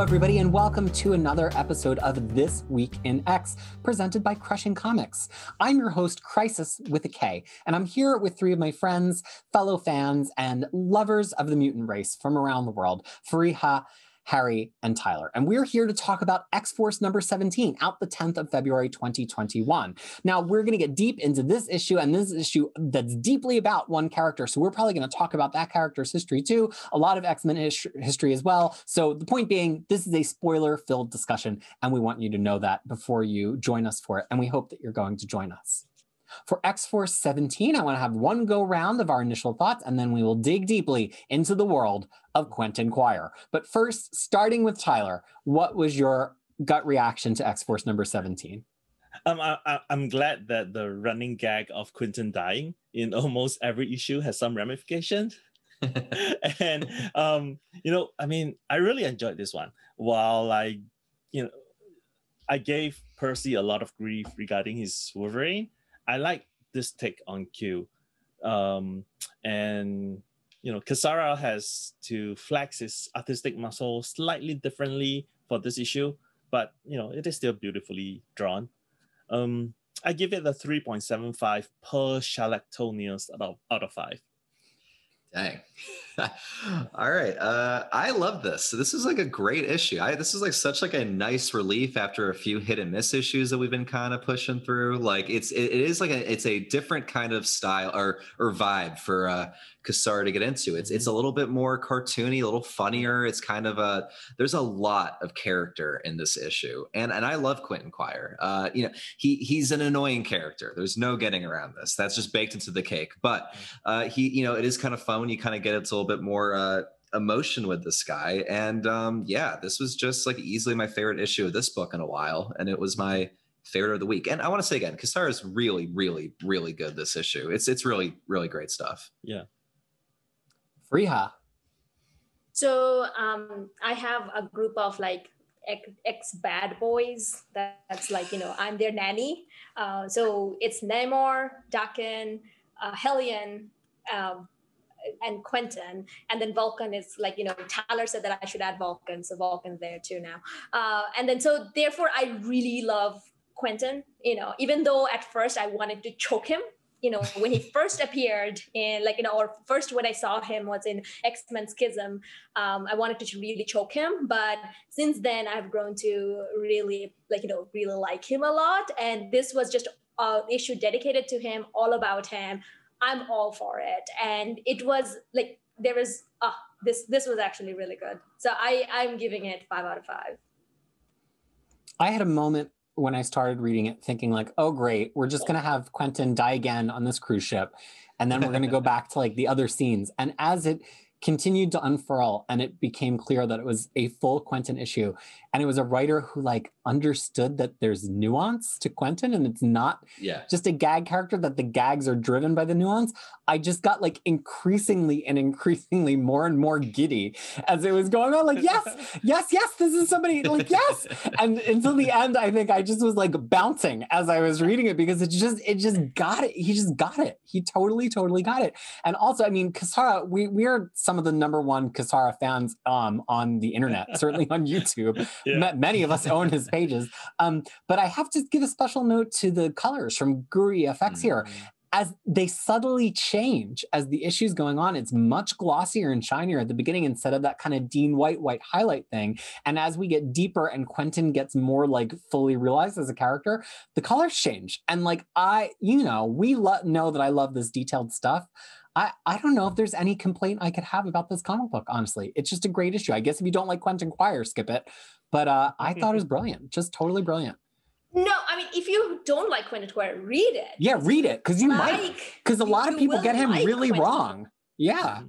Hello, everybody, and welcome to another episode of This Week in X, presented by Crushing Comics. I'm your host, Crisis with a K, and I'm here with three of my friends, fellow fans, and lovers of the mutant race from around the world, Fariha, Harry, and Tyler. And we're here to talk about X-Force number 17, out the 10th of February, 2021. Now, we're going to get deep into this issue, and this issue that's deeply about one character. So we're probably going to talk about that character's history too, a lot of X-Men history as well. So the point being, this is a spoiler-filled discussion, and we want you to know that before you join us for it. And we hope that you're going to join us. For X-Force 17, I want to have one go round of our initial thoughts, and then we will dig deeply into the world of Quentin Quire. But first, starting with Tyler, what was your gut reaction to X-Force number 17? I'm glad that the running gag of Quentin dying in almost every issue has some ramifications. And, I really enjoyed this one. While I gave Percy a lot of grief regarding his Wolverine, I like this take on Q. Cassara has to flex his artistic muscle slightly differently for this issue, but, it is still beautifully drawn. I give it a 3.75 per shellac toenails out of 5. Dang. All right. I love this. So this is like a great issue. This is like such like a nice relief after a few hit and miss issues that we've been kind of pushing through. Like it is like it's a different kind of style or vibe for Cassara to get into. It's a little bit more cartoony, a little funnier. It's kind of there's a lot of character in this issue. And I love Quentin Quire. He's an annoying character. There's no getting around this. That's just baked into the cake. But it is kind of fun when you kind of get it's a little bit more emotion with this guy. And this was just like easily my favorite issue of this book in a while. And it was my favorite of the week. And I want to say again, Cassara is really, really, really good this issue. It's really, really great stuff. Yeah. Fariha. So I have a group of like ex-bad boys that's like, I'm their nanny. So it's Namor, Dakin, Hellion, and Quentin, and then Vulcan is like, Tyler said that I should add Vulcan, so Vulcan's there too now. And then so therefore I really love Quentin, even though at first I wanted to choke him, when he first appeared in or first when I saw him was in X-Men Schism, I wanted to really choke him. But since then I've grown to really really like him a lot. And this was just an issue dedicated to him, all about him. I'm all for it. And it was like, this was actually really good. So I'm giving it 5 out of 5. I had a moment when I started reading it thinking like, oh, great, we're just going to have Quentin die again on this cruise ship. And then we're going to go back to like the other scenes. And as it continued to unfurl and it became clear that it was a full Quentin issue, and it was a writer who like understood that there's nuance to Quentin and it's not just a gag character, that the gags are driven by the nuance. I just got like increasingly more and more giddy as it was going on. Like, yes, this is somebody, like, yes. And until the end, I think I just was like bouncing as I was reading it because it just got it. He just got it. He totally got it. And also, I mean, Cassara, we are some of the #1 Cassara fans on the internet, certainly on YouTube. Yeah. Many of us own his pages. But I have to give a special note to the colors from Guri FX here. As they subtly change as the issue's going on, it's much glossier and shinier at the beginning instead of that kind of Dean white highlight thing. And as we get deeper and Quentin gets more like fully realized as a character, the colors change. And like we know that I love this detailed stuff. I don't know if there's any complaint I could have about this comic book, honestly. It's just a great issue. I guess if you don't like Quentin Quire, skip it. But I thought it was brilliant, just totally brilliant. No, I mean, if you don't like Quentin Quire, read it. Yeah, read it, because you might. Because a lot of people get him really wrong. Yeah.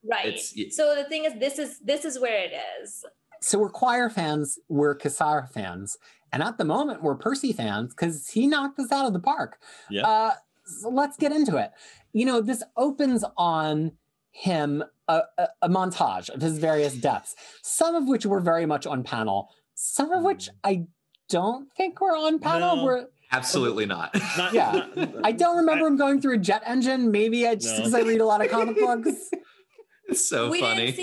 Right. So the thing is, this is where it is. So we're Quire fans, we're Cassara fans. And at the moment, we're Percy fans, because he knocked us out of the park. Yeah. So let's get into it. This opens on him a montage of his various deaths, some of which were very much on panel, some of which I don't think were on panel. No, absolutely not. I don't remember him going through a jet engine. Maybe because I read a lot of comic books. It's so funny.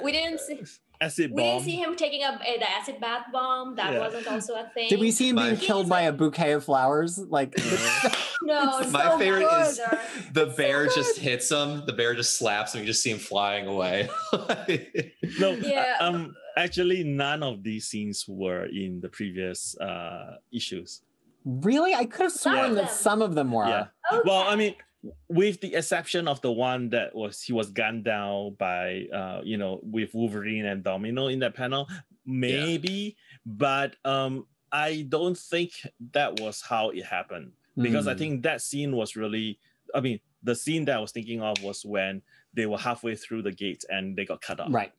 We didn't see acid We didn't bomb. see him taking up the acid bath bomb. That Yeah. wasn't also a thing. Did we see him being My- killed by a bouquet of flowers? Like, No, My so favorite is murder. the bear just hits him. The bear just slaps him. You just see him flying away. No, Yeah. actually, none of these scenes were in the previous issues. really? I could have sworn that them. some of them were. Yeah. Okay. Well, I mean, with the exception of the one that he was gunned down by, with Wolverine and Domino in that panel, maybe, but I don't think that was how it happened, because I think that scene was really, I mean, the scene that I was thinking of was when they were halfway through the gate and they got cut off. Right.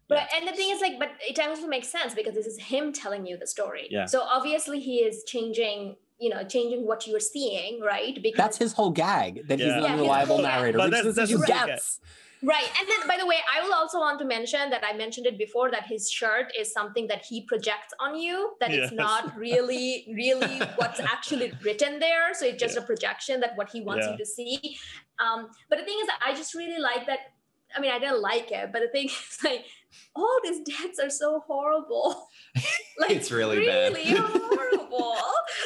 But and the thing is, like, but it also makes sense because this is him telling you the story. Yeah. So obviously he is changing what you're seeing, right? Because That's his whole gag, that he's Yeah. an Yeah, his unreliable whole gag. narrator, But which that's this his issue gag. gets. right. And then, by the way, I will also want to mention that I mentioned it before that his shirt is something that he projects on you. That Yes. it's not really what's actually written there. So it's just a projection that what he wants you to see. But the thing is that I just really like that. I mean, I didn't like it, but the thing is, like, all these deaths are so horrible. Like, It's really bad. horrible.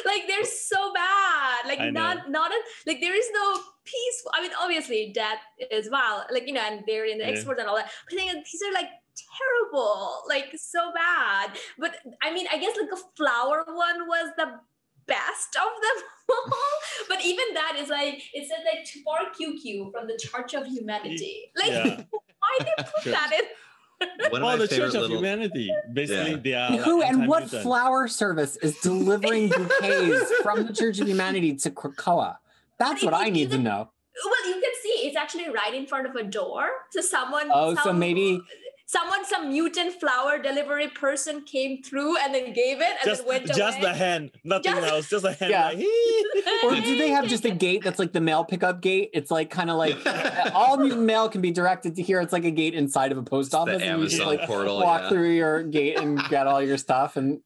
Like, they're so bad. Like, I know. like, there is no peaceful. I mean, obviously, death is wild. Like, and they're in the Yeah. experts and all that. But the thing is, these are like terrible, like so bad. But I mean, I guess like the flower one was the best of them all. But even that is like, it said like for QQ from the Church of Humanity. Like, Yeah. why did they put Sure. that in? One of Oh, my the favorite Church of little. Humanity. Basically, they are Who like and what anti-mutant. flower service is delivering bouquets from the Church of Humanity to Krakoa? That's what I need to know. Well, you can see it's actually right in front of a door. So someone. Oh, so maybe some mutant flower delivery person came through and then gave it and just then went just away. the hand, nothing Just- else, just a hand. Yeah. Like, "Hee." or do they have just a gate that's like the mail pickup gate? It's like kind of like all mutant mail can be directed to here. It's like a gate inside of a post The office, and you just Amazon like portal, walk yeah. through your gate and get all your stuff. And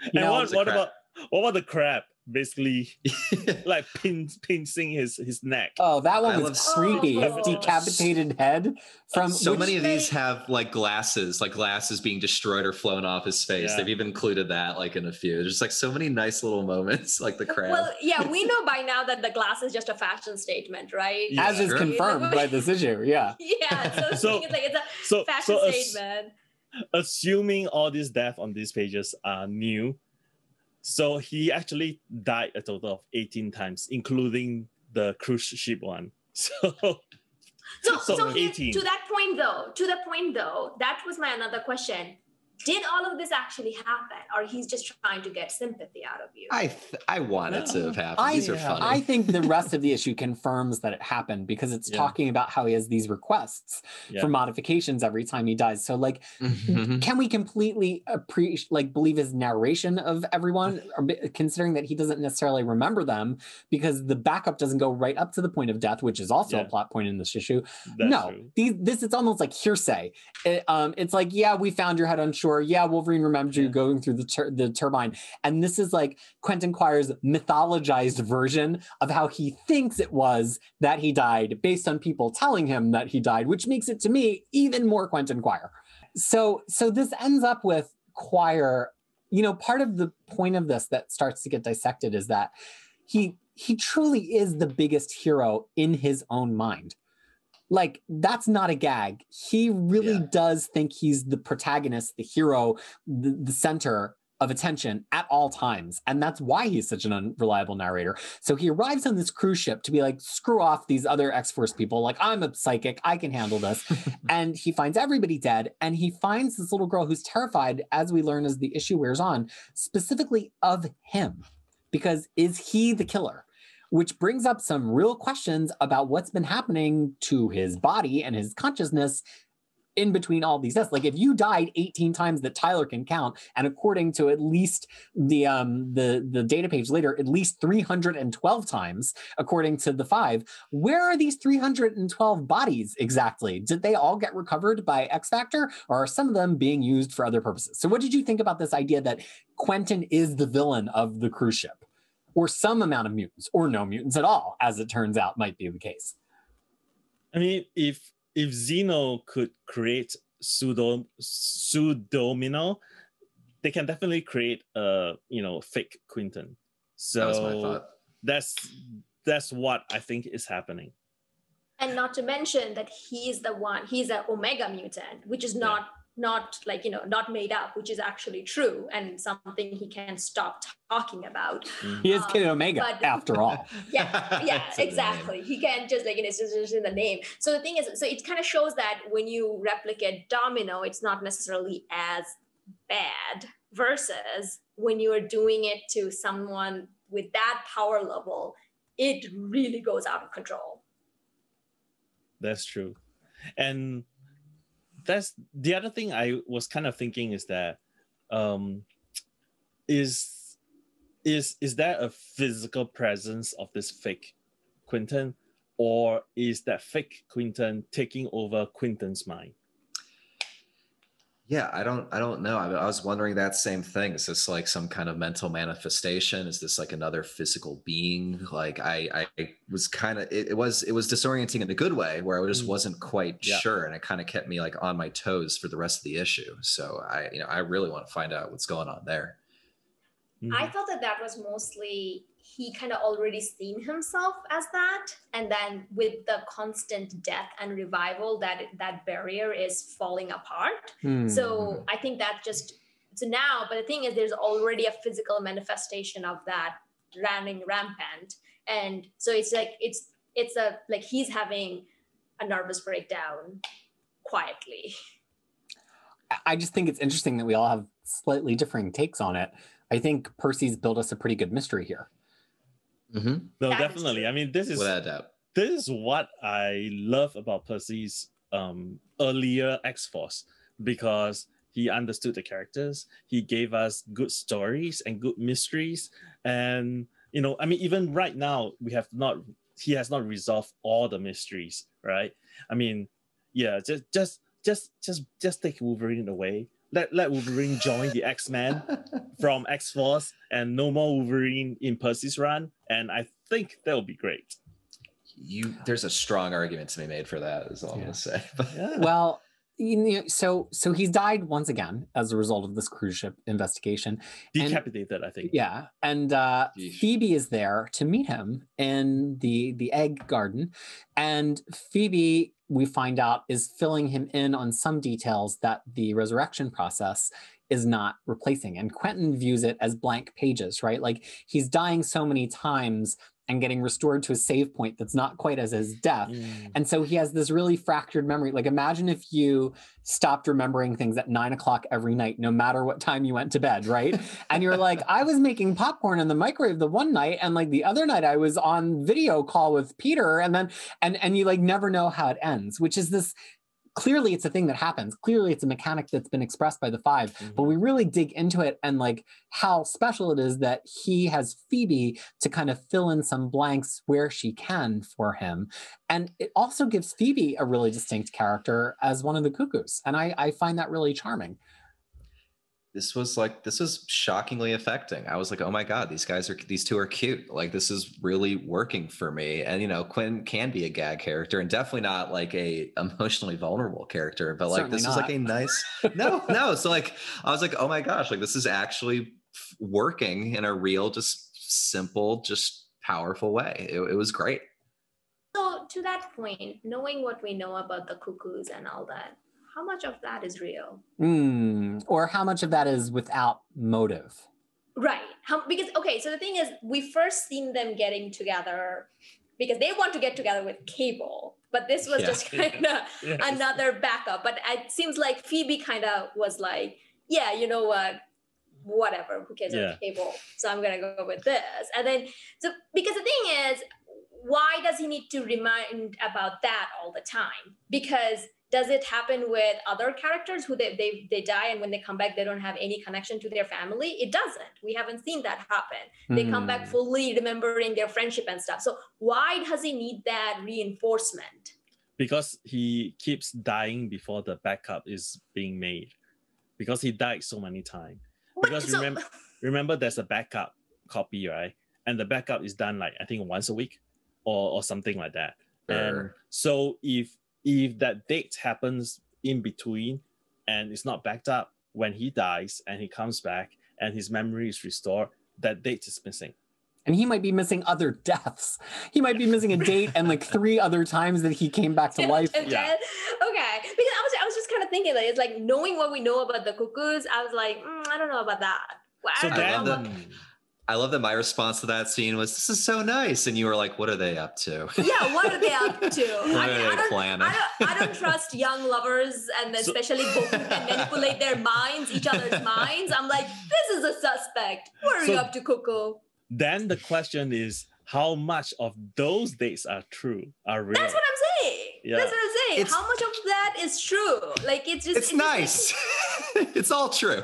you And know, what crab. about the crab? Basically, like pinching his neck. oh, that one I was love- creepy. His Oh. decapitated head from So which- many of these they- have like glasses being destroyed or flown off his face. Yeah. They've even included that like in a few. There's just like so many nice little moments, like the crab. Well, yeah, we know by now that the glass is just a fashion statement, right? Yeah. as is Sure. confirmed by this issue. Yeah. Yeah, so, So- it's like it's a So fashion so statement. assuming all these deaths on these pages are new, so he actually died a total of 18 times, including the cruise ship one. So So here, 18. to that point though, that was my another question. Did all of this actually happen, or he's just trying to get sympathy out of you? I want it to have happened. These are funny. I think the rest of the issue confirms that it happened because it's Yeah. talking about how he has these requests Yeah. for modifications every time he dies. So like, Mhm. can we completely believe his narration of everyone, or considering that he doesn't necessarily remember them because the backup doesn't go right up to the point of death, which is also a Yeah. plot point in this issue. That's no, true. this it's almost like hearsay. It's like, yeah, we found your head on shore. Yeah, Wolverine remembered you Yeah. going through the turbine. And this is like Quentin Quire's mythologized version of how he thinks it was that he died based on people telling him that he died, which makes it to me even more Quentin Quire. So this ends up with Quire. You know, part of the point of this that starts to get dissected is that he truly is the biggest hero in his own mind. Like, that's not a gag. He really Yeah. does think he's the protagonist, the hero, the center of attention at all times. And that's why he's such an unreliable narrator. So he arrives on this cruise ship to be like, screw off these other X-Force people. Like, I'm a psychic. I can handle this. And he finds everybody dead. And he finds this little girl who's terrified, as we learn as the issue wears on, specifically of him. Because is he the killer? Which brings up some real questions about what's been happening to his body and his consciousness in between all these deaths. Like, if you died 18 times that Tyler can count, and according to at least the data page later, at least 312 times, according to the 5, where are these 312 bodies exactly? Did they all get recovered by X Factor, or are some of them being used for other purposes? So what did you think about this idea that Quentin is the villain of the cruise ship? Or some amount of mutants, or no mutants at all, as it turns out might be the case. I mean, if Zeno could create pseudomino, they can definitely create a fake Quentin. So That was my thought. That's what I think is happening. And not to mention that he's an omega mutant, which is not made up, which is actually true and something he can stop talking about. He is Kid Omega, after all. Yeah, exactly. He can't just it's just in the name. So the thing is, so it kind of shows that when you replicate Domino, it's not necessarily as bad versus when you are doing it to someone with that power level, it really goes out of control. That's true. And that's the other thing I was kind of thinking is that is there a physical presence of this fake Quentin, or is that fake Quentin taking over Quentin's mind? Yeah, I don't know. I was wondering that same thing. Is this like some kind of mental manifestation? Is this like another physical being? Like I was kind of, it was disorienting in a good way where I just wasn't quite sure. And it kind of kept me like on my toes for the rest of the issue. So I really want to find out what's going on there. I thought that was mostly he kind of already seen himself as that, and then with the constant death and revival, that barrier is falling apart. So I think that now, but the thing is, there's already a physical manifestation of that running rampant, and so it's like it's like he's having a nervous breakdown quietly. I just think it's interesting that we all have slightly differing takes on it. I think Percy's built us a pretty good mystery here. No, definitely. I mean, this is without a doubt. This is what I love about Percy's earlier X-Force, because he understood the characters. He gave us good stories and good mysteries. And I mean, even right now, he has not resolved all the mysteries, right? I mean, yeah, just take Wolverine away. Let Wolverine join the X-Men from X-Force, and no more Wolverine in Percy's run, and I think that would be great. There's a strong argument to be made for that, is all I'm going to say. Well, so he's died once again as a result of this cruise ship investigation. Decapitated, I think. Yeah, and Phoebe is there to meet him in the egg garden, and Phoebe, we find out, is filling him in on some details that the resurrection process is not replacing. And Quentin views it as blank pages, right? Like he's dying so many times and getting restored to a save point that's not quite as his death. And so he has this really fractured memory. Like imagine if you stopped remembering things at 9 o'clock every night, no matter what time you went to bed, right? And you're like, I was making popcorn in the microwave the one night, and like the other night I was on video call with Peter, and then, and you like never know how it ends, which is this, clearly it's a thing that happens. Clearly it's a mechanic that's been expressed by the Five, but we really dig into it and like how special it is that he has Phoebe to kind of fill in some blanks where she can for him. And it also gives Phoebe a really distinct character as one of the Cuckoos. And I find that really charming. This was shockingly affecting. I was like, oh my God, these two are cute. Like, this is really working for me. And, Quinn can be a gag character and definitely not like a emotionally vulnerable character, but like, certainly this not. Was like a nice, no. So like, I was like, oh my gosh, like this is actually working in a real, just simple, just powerful way. It was great. So to that point, knowing what we know about the Cuckoos and all that, how much of that is real? Or how much of that is without motive? Right. Because, okay, so the thing is, we first seen them getting together because they want to get together with Cable, but this was just kind of another backup. But it seems like Phoebe kind of was like, yeah, you know what? Whatever, who cares about Cable? So I'm going to go with this. And then, so because the thing is, why does he need to remind about that all the time? Because does it happen with other characters who they die and when they come back, they don't have any connection to their family? It doesn't. We haven't seen that happen. They come back fully remembering their friendship and stuff. So why does he need that reinforcement? Because he keeps dying before the backup is being made. Because he died so many times. Because remember there's a backup copy, right? And the backup is done like, I think once a week or something like that. And so if that date happens in between, and it's not backed up, when he dies and he comes back and his memory is restored, that date is missing. And he might be missing other deaths. He might be missing a date and like 3 other times that he came back to life. Yeah. Okay. Because I was just kind of thinking that it's like knowing what we know about the cuckoos, I was like, I don't know about that. Well, So I love that my response to that scene was, "This is so nice," and you were like, "What are they up to?" Yeah, what are they up to? What are they planning? I don't trust young lovers, and especially both who can manipulate their minds, each other's minds. I'm like, this is a suspect. What are you up to, Cuckoo? Then the question is, how much of those dates are true, are real? That's what I'm saying. Yeah. That's what I'm saying. How much of that is true? Like, it's nice. It's all true.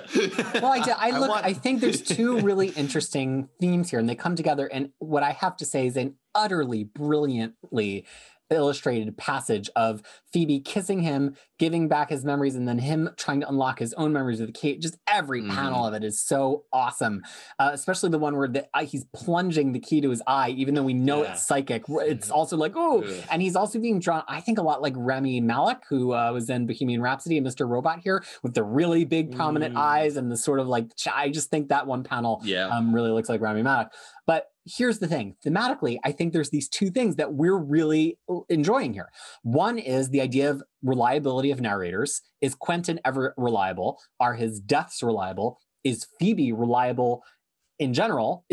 Well, I think there's 2 really interesting themes here, and they come together. And what I have to say is an utterly brilliantly illustrated passage of Phoebe kissing him, giving back his memories, and then him trying to unlock his own memories with the key. Just every panel of it is so awesome, especially the one where he's plunging the key to his eye, even though we know it's psychic. It's also like, and he's also being drawn, I think, a lot like Rami Malek, who was in Bohemian Rhapsody and Mr. Robot here, with the really big prominent eyes and the sort of like, I just think that one panel really looks like Rami Malek. But here's the thing. Thematically, I think there's these 2 things that we're really enjoying here. One is the idea of reliability of narrators. Is Quentin ever reliable? Are his deaths reliable? Is Phoebe reliable in general?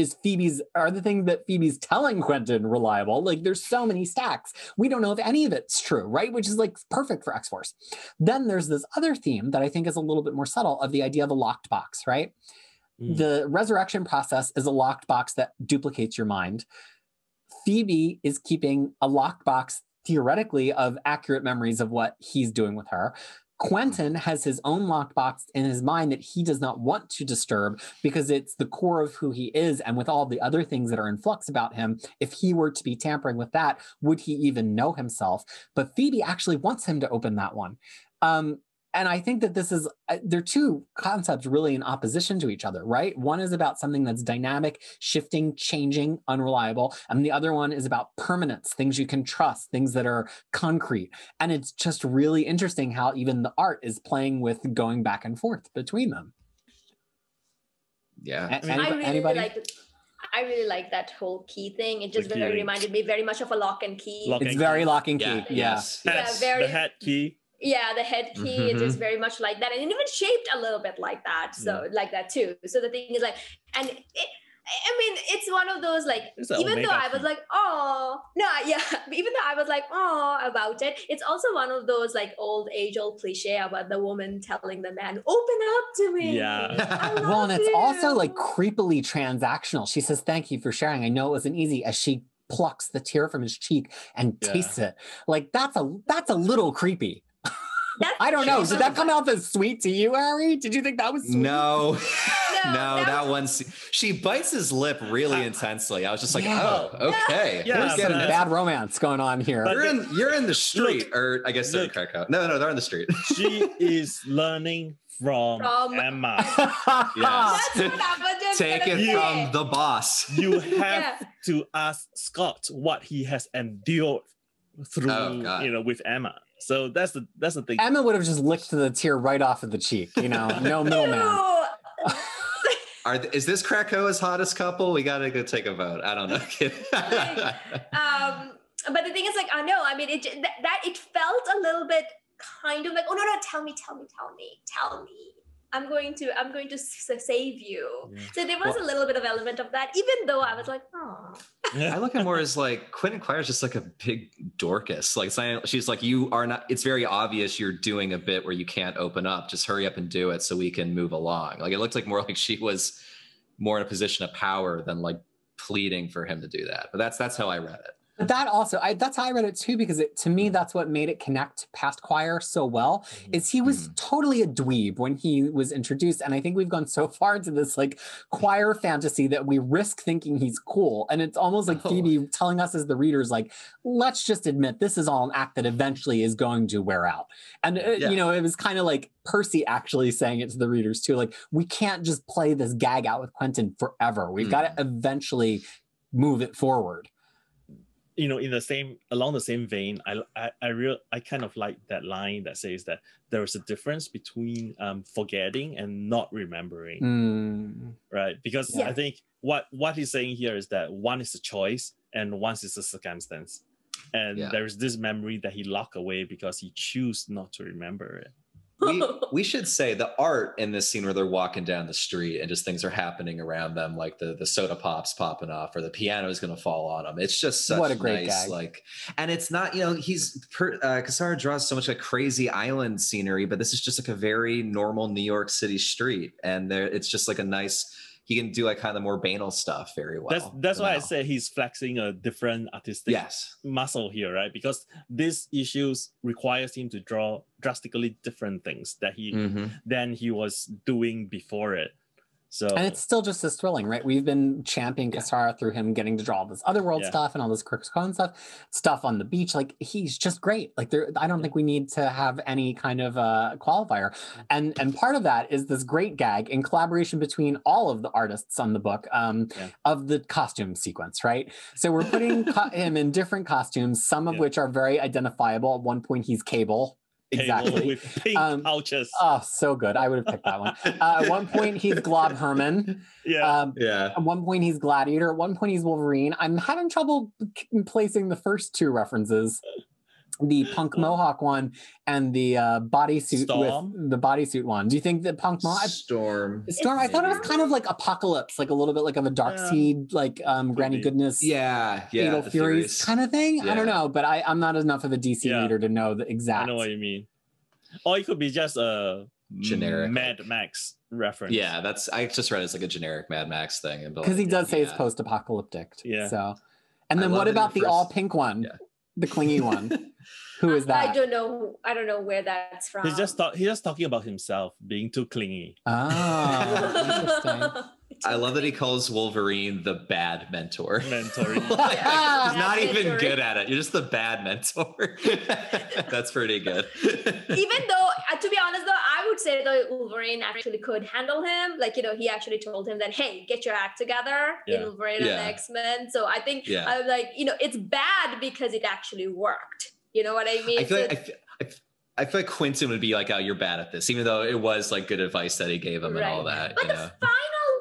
Are the things that Phoebe's telling Quentin reliable? Like, there's so many stacks. We don't know if any of it's true, right? Which is like perfect for X-Force. Then there's this other theme that I think is a little bit more subtle of the idea of a locked box, right? The resurrection process is a locked box that duplicates your mind. Phoebe is keeping a locked box, theoretically, of accurate memories of what he's doing with her. Quentin has his own locked box in his mind that he does not want to disturb because it's the core of who he is. And with all the other things that are in flux about him, if he were to be tampering with that, would he even know himself? But Phoebe actually wants him to open that one. And I think that they're 2 concepts really in opposition to each other, right? One is about something that's dynamic, shifting, changing, unreliable. And the other one is about permanence, things you can trust, things that are concrete. And it's just really interesting how even the art is playing with going back and forth between them. Yeah. Anybody? I really like that whole key thing. It just reminded me very much of a lock and key. It's very lock and key. Yeah, the head key. Yeah, the head key is just very much like that, and even shaped a little bit like that. So like that too. So the thing is like, and it's one of those like, even though I was like, even though I was like, about it, it's also one of those like old cliche about the woman telling the man, "Open up to me." Yeah. Well, and it's also like creepily transactional. She says, "Thank you for sharing. I know it wasn't easy," as she plucks the tear from his cheek and tastes it. Like that's a little creepy. I don't know. Did that come out as sweet to you, Harry? Did you think that was sweet? No, that one. She bites his lip really intensely. I was just like, oh, okay. Yeah, there's some bad romance going on here. You're in the street, or I guess they're in Krakow. No, they're in the street. She is learning from Emma. Yes. That's what I was Take it from the boss. You have to ask Scott what he has endured through, with Emma. So that's the thing. Emma would have just licked the tear right off of the cheek, no middleman. Is this Krakoa's hottest couple? We gotta go take a vote. I don't know. But the thing is, like, I know. I mean, it felt a little bit kind of like, oh no, tell me. I'm going to save you. Yeah. So there was a little bit of element of that, even though I was like, oh. I look at more as like Quentin Quire is just like a big Dorcas. Like she's like, you are not. It's very obvious you're doing a bit where you can't open up. Just hurry up and do it so we can move along. Like it looked like more like she was more in a position of power than like pleading for him to do that. But that's how I read it. But that also, that's how I read it too, because to me, that's what made it connect past Quire so well, is he was totally a dweeb when he was introduced. And I think we've gone so far into this like Quire fantasy that we risk thinking he's cool. And it's almost like Phoebe telling us as the readers, like, let's just admit this is all an act that eventually is going to wear out. And, it was kind of like Percy actually saying it to the readers too. Like, we can't just play this gag out with Quentin forever. We've got to eventually move it forward. along the same vein, I kind of like that line that says that there is a difference between forgetting and not remembering, right? Because I think what he's saying here is that one is a choice and one is a circumstance, and there is this memory that he locked away because he chose not to remember it. We should say the art in this scene where they're walking down the street and just things are happening around them, like the soda pops popping off or the piano is going to fall on them. It's just such a great nice gag. And it's not, Quire draws so much like crazy island scenery, but this is just like a very normal New York City street, and it's just like a nice. He can do like kind of the more banal stuff very well. That's why I say he's flexing a different artistic muscle here, right? Because these issues requires him to draw drastically different things that than he was doing before it. So, and it's still just as thrilling, right? We've been championing Quire through him getting to draw all this otherworld stuff and all this Kirk Cohen stuff on the beach. Like, he's just great. Like, I don't think we need to have any kind of qualifier. And part of that is this great gag in collaboration between all of the artists on the book of the costume sequence, right? So we're putting him in different costumes, some of which are very identifiable. At one point, he's Cable. Exactly. With pink pouches. Oh, so good. I would have picked that one. At one point, he's Glob Herman. At one point, he's Gladiator. At one point, he's Wolverine. I'm having trouble placing the first two references. The punk mohawk one and the bodysuit with the bodysuit one. Do you think that punk mohawk Storm? I thought it was kind of like Apocalypse, like a little bit like of a Dark Seed, like Granny Goodness, Fatal Furies kind of thing. I don't know, but I'm not enough of a DC reader to know the exact. I know what you mean. Or it could be just a generic Mad Max reference. Yeah, I just read it as like a generic Mad Max thing, because he does say it's post-apocalyptic. Yeah. So, and then what about the all pink one? The clingy one. Who is that? I don't know where that's from. He's just talking about himself being too clingy. Oh, interesting. I love that he calls Wolverine the bad mentor. He's not even good at it. You're just the bad mentor. That's pretty good. Even though, to be honest, though, I would say that Wolverine actually could handle him. Like, he actually told him that, hey, get your act together in Wolverine and the X-Men. So I think, I'm like, it's bad because it actually worked. You know what I mean? I feel like Quentin would be like, oh, you're bad at this, even though it was like good advice that he gave him and all that. But the final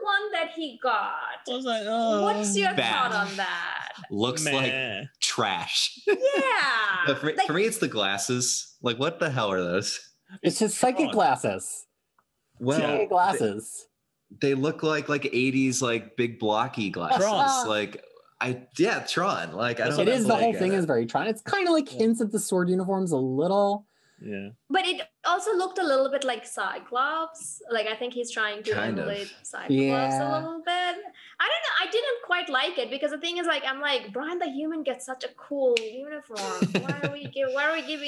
one that he got, I was like, what's your thought on that? Looks like trash. Yeah. For me, it's the glasses. Like, what the hell are those? It's his psychic glasses. Well, psychic glasses. They look like 80s, like big blocky glasses. Tron. Like, I don't know. It is, the whole thing is very Tron. It's kind of like hints at the sword uniforms a little. Yeah. But it also looked a little bit like Cyclops. Like, I think he's trying to emulate Cyclops a little bit. I don't know. I didn't quite like it because the thing is, like, I'm like, Brian the Human gets such a cool uniform. Why are we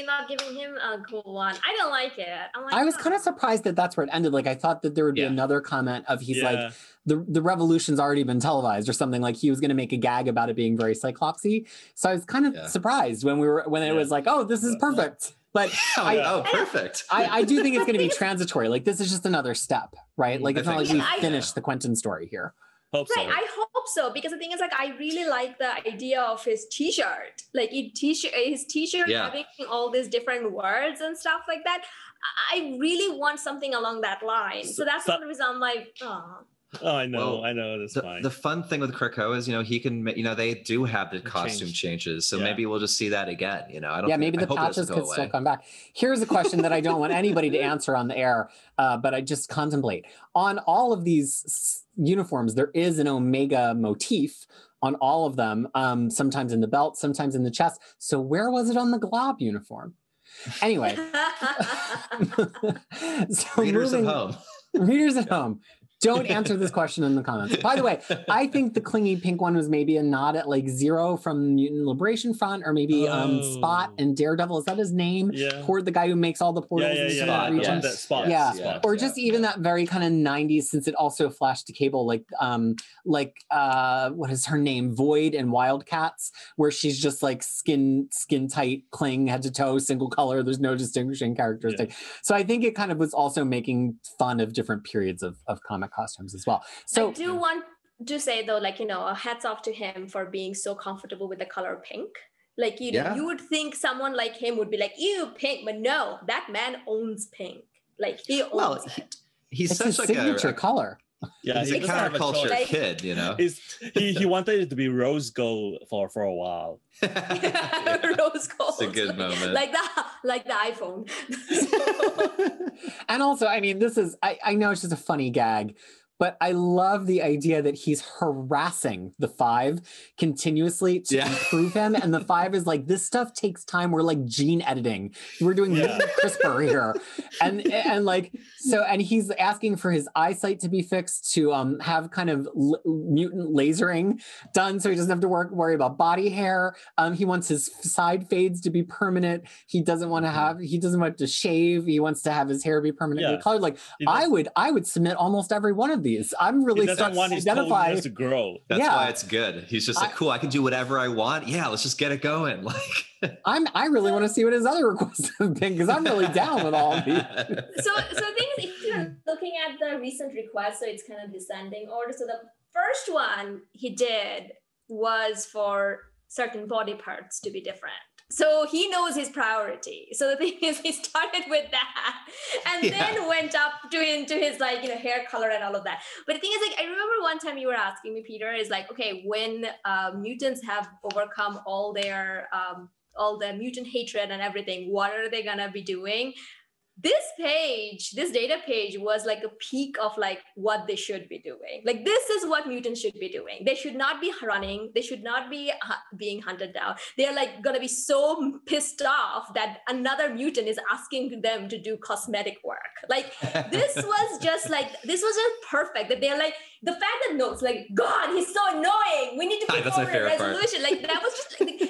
not giving him a cool one? I don't like it. I'm like, I was kind of surprised that that's where it ended. Like, I thought that there would be another comment of he's like, the revolution's already been televised or something. Like, he was going to make a gag about it being very Cyclopsy. So I was kind of surprised when it was like, oh, this is perfect. But perfect. I do think it's going to be transitory. Like, this is just another step, right? Like, it's not like we finished the Quentin story here. Hope so. I hope so, because the thing is, like, I really like the idea of his T-shirt, like his T-shirt having all these different words and stuff like that. I really want something along that line. So that's one reason I'm like, Oh, I know. That's fine. The fun thing with Krakoa is, he can, they do have the costume changes. So maybe we'll just see that again. I don't. Maybe the patches could still come back. Here's a question that I don't want anybody to answer on the air, but I just contemplate. On all of these uniforms, there is an Omega motif on all of them. Sometimes in the belt, sometimes in the chest. So where was it on the Glob uniform? Anyway. Readers at home. Don't answer this question in the comments. By the way, I think the clingy pink one was maybe a nod at like Zero from Mutant Liberation Front, or maybe Spot and Daredevil. Is that his name? Yeah. The guy who makes all the portals into different regions. Spot. Yeah. Or just even that very kind of 90s, since it also flashed to Cable, like what is her name? Void and Wildcats, where she's just like skin tight, cling head to toe, single color. There's no distinguishing characteristic. Yeah. So I think it kind of was also making fun of different periods of comic costumes as well. So I do want do say though, like, hats off to him for being so comfortable with the color pink. Like, you would think someone like him would be like, ew, pink, but no, that man owns pink. Like, he owns it. He's it's such his like signature color. Yeah, he's a counterculture kid, He wanted it to be rose gold for a while. Rose gold. It's a good moment. Like the iPhone. And also, I mean, this is, I know it's just a funny gag, but I love the idea that he's harassing the Five continuously to improve him. And the Five is like, this stuff takes time. We're like gene editing. We're doing CRISPR here. And like, so, and he's asking for his eyesight to be fixed, to have kind of mutant lasering done so he doesn't have to worry about body hair. He wants his side fades to be permanent. He doesn't want to shave. He wants to have his hair be permanently colored. Like, I would submit almost every one of these. I'm really doesn't want his toenails to grow. That's why it's good. He's just like, cool, I can do whatever I want. Yeah, let's just get it going. Like, I really want to see what his other requests have been, because I'm really down with all of these. So the thing is, if you're looking at the recent requests, so it's kind of descending order. So the first one he did was for certain body parts to be different. So he knows his priority. So the thing is, he started with that and then went up to his like, hair color and all of that. But the thing is, like, I remember one time you were asking me, Peter, is like, okay, when mutants have overcome all the mutant hatred and everything, what are they gonna be doing? This data page was like a peak of like what they should be doing. Like, this is what mutants should be doing. They should not be running. They should not be being hunted down. They're like going to be so pissed off that another mutant is asking them to do cosmetic work. Like, this was just perfect, that they're like, the fact that notes like, God, he's so annoying. We need to put forward a resolution. Like, that was just like,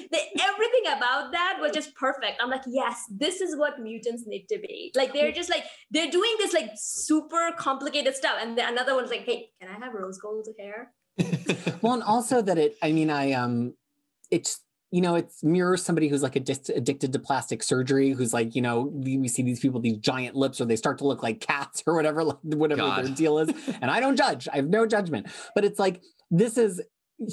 everything about that was just perfect. I'm like, yes, this is what mutants need to be. Like, they're just like, they're doing this like super complicated stuff. And then another one's like, hey, can I have rose gold hair? Well, and also that it mirrors somebody who's like addicted to plastic surgery, who's like, we see these people, these giant lips, or they start to look like cats or whatever their deal is. And I don't judge. I have no judgment. But it's like,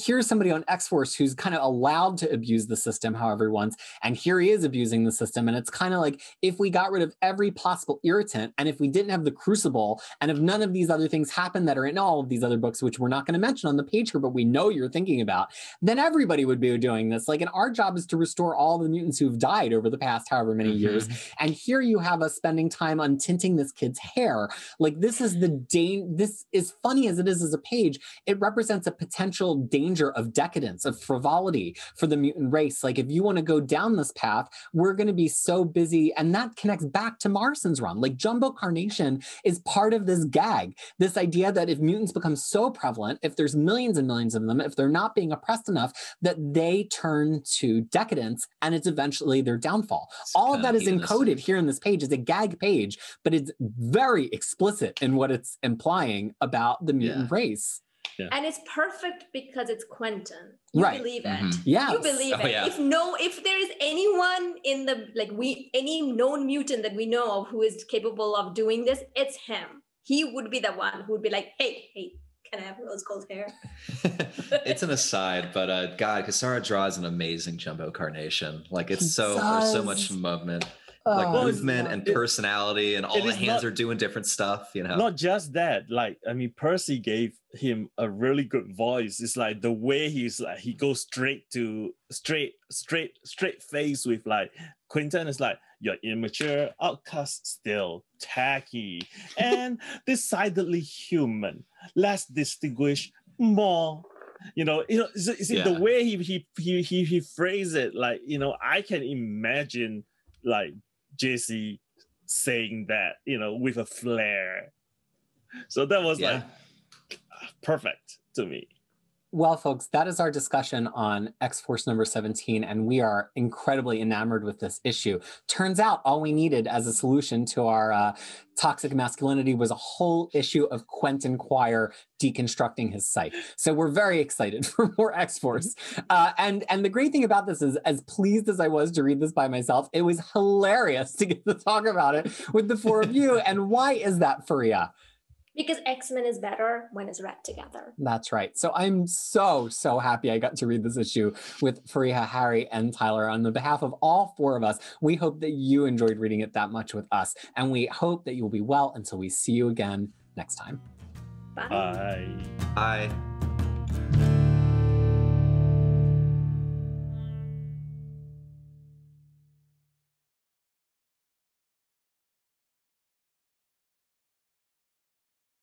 here's somebody on X-Force who's kind of allowed to abuse the system however he wants, and here he is abusing the system. And it's kind of like, if we got rid of every possible irritant, and if we didn't have the Crucible, and if none of these other things happen that are in all of these other books, which we're not going to mention on the page here, but we know you're thinking about, then everybody would be doing this. Like, and our job is to restore all the mutants who've died over the past however many years. And here you have us spending time on tinting this kid's hair. Like, this is this is funny as it is as a page. It represents a potential danger of decadence, of frivolity for the mutant race. Like, if you want to go down this path, we're going to be so busy. And that connects back to Morrison's run. Like, Jumbo Carnation is part of this gag, this idea that if mutants become so prevalent, if there's millions and millions of them, if they're not being oppressed enough, that they turn to decadence, and it's eventually their downfall. All of that is encoded here in this page. It's a gag page, but it's very explicit in what it's implying about the mutant race. Yeah. And it's perfect because it's Quentin. You believe it. Yeah, you believe it. Yeah. If there is anyone in the any known mutant that we know of who is capable of doing this, it's him. He would be the one who would be like, hey, can I have rose gold hair? It's an aside, but God, Cassara draws an amazing Jumbo Carnation. Like, there's so much movement. Like, movement and personality, and all the hands are doing different stuff, Not just that, like, I mean, Percy gave him a really good voice. It's like the way he goes straight face with like Quentin is like, you're immature, outcast still, tacky, and decidedly human, less distinguished, more. The way he phrased it, like, I can imagine like JC saying that, with a flair. So that was like perfect to me. Well, folks, that is our discussion on X-Force number 17, and we are incredibly enamored with this issue. Turns out all we needed as a solution to our toxic masculinity was a whole issue of Quentin Quire deconstructing his psyche. So we're very excited for more X-Force. And the great thing about this is, as pleased as I was to read this by myself, it was hilarious to get to talk about it with the four of you. And why is that, Fariha? Because X-Men is better when it's read together. That's right. So I'm so happy I got to read this issue with Fariha, Harry, and Tyler. On the behalf of all four of us, we hope that you enjoyed reading it that much with us. And we hope that you'll be well until we see you again next time. Bye. Bye. Bye.